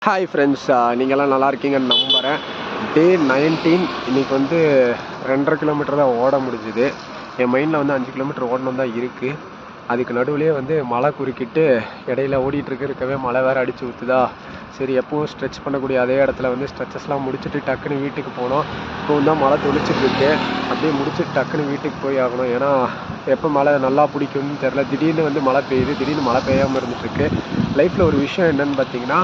Hi friends, நீங்கள்லாம் நல்லா இருக்கீங்கன்னு நம்புகிறேன். டே 19 இன்றைக்கி வந்து 2.5 கிலோமீட்டர் தான் ஓட முடிஞ்சுது. என் மைண்டில் வந்து 5 கிலோமீட்டர் ஓடணும் தான் இருக்குது. அதுக்கு நடுவுலேயே வந்து மழை குறுக்கிட்டு இடையில இருக்கவே மழை வேறு அடித்து ஊற்றுதா. சரி, எப்பவும் ஸ்ட்ரெச் பண்ணக்கூடிய அதே இடத்துல வந்து ஸ்ட்ரெச்சஸ்லாம் முடிச்சுட்டு டக்குன்னு வீட்டுக்கு போனோம். இப்போவும் தான் மழை தொளிச்சிட்ருக்கு. அப்படியே முடிச்சுட்டு டக்குன்னு வீட்டுக்கு போய் ஆகணும். ஏன்னா எப்போ மழை நல்லா பிடிக்கும்னு தெரில. திடீர்னு வந்து மழை பெய்யுது, திடீர்னு மழை பெய்யாமல் இருந்துகிட்ருக்கு. லைஃப்பில் ஒரு விஷயம் என்னென்னு பார்த்தீங்கன்னா,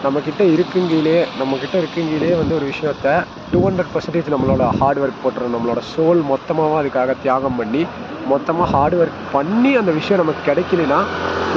நம்மக்கிட்ட இருக்குங்கிலே வந்து ஒரு விஷயத்த 200% நம்மளோட ஹார்ட் ஒர்க் போட்டுறோம். நம்மளோட சோல் மொத்தமாகவும் அதுக்காக தியாகம் பண்ணி மொத்தமாக ஹார்ட் ஒர்க் பண்ணி அந்த விஷயம் நமக்கு கிடைக்கலனா,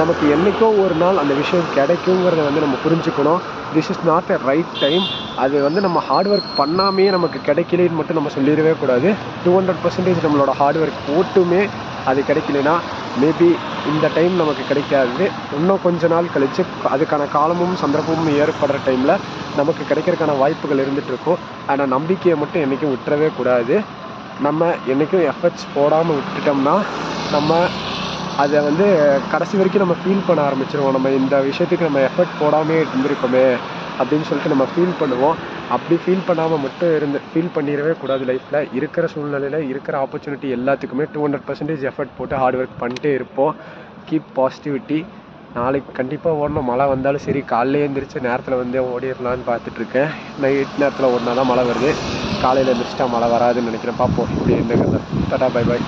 நமக்கு என்றைக்கோ ஒரு நாள் அந்த விஷயம் கிடைக்குங்கிறத வந்து நம்ம புரிஞ்சுக்கணும். This is not a right time. அது வந்து நம்ம ஹார்ட் ஒர்க் பண்ணாமையே நமக்கு கிடைக்கலன்னு மட்டும் நம்ம சொல்லிடவே கூடாது. 200% நம்மளோட ஹார்ட் ஒர்க் போட்டுமே அது கிடைக்கலனா, மேபி இந்த டைம் நமக்கு கிடைக்காது. இன்னும் கொஞ்ச நாள் கழித்து அதுக்கான காலமும் சந்தர்ப்பமும் ஏற்படுற டைமில் நமக்கு கிடைக்கிறதுக்கான வாய்ப்புகள் இருந்துகிட்ருக்கும். ஆனால் நம்பிக்கையை மட்டும் என்றைக்கும் விட்டுறவே கூடாது. நம்ம என்றைக்கும் எஃபர்ட்ஸ் போடாமல் விட்டுட்டோம்னா, நம்ம அதை வந்து கடைசி வரைக்கும் நம்ம ஃபீல் பண்ண ஆரம்பிச்சிருவோம். நம்ம இந்த விஷயத்துக்கு நம்ம எஃபர்ட் போடாமே இருந்திருக்கோமே அப்படின்னு சொல்லிட்டு நம்ம ஃபீல் பண்ணுவோம். அப்படி ஃபீல் பண்ணாமல் மட்டும் ஃபீல் பண்ணிடவே கூடாது. லைஃப்பில் இருக்கிற சூழ்நிலையில் இருக்கிற ஆப்பர்ச்சுனிட்டி எல்லாத்துக்குமே 200% எஃபர்ட் போட்டு ஹார்ட் ஒர்க் பண்ணிட்டே இருப்போம். Keep positivity. நாளைக்கு கண்டிப்பாக ஓடணும். மழை வந்தாலும் சரி, காலையில் எழுந்திரிச்சு நேரத்தில் வந்து ஓடிடலான்னு பார்த்துட்ருக்கேன். நைட் நேரத்தில் ஓடினா தான் மழை வருது. காலையில் எழுந்திரிச்சிட்டா மழை வராதுன்னு நினைக்கிறேன். பார்ப்போம் இப்படி என்னங்கிறத. Tata, bye bye.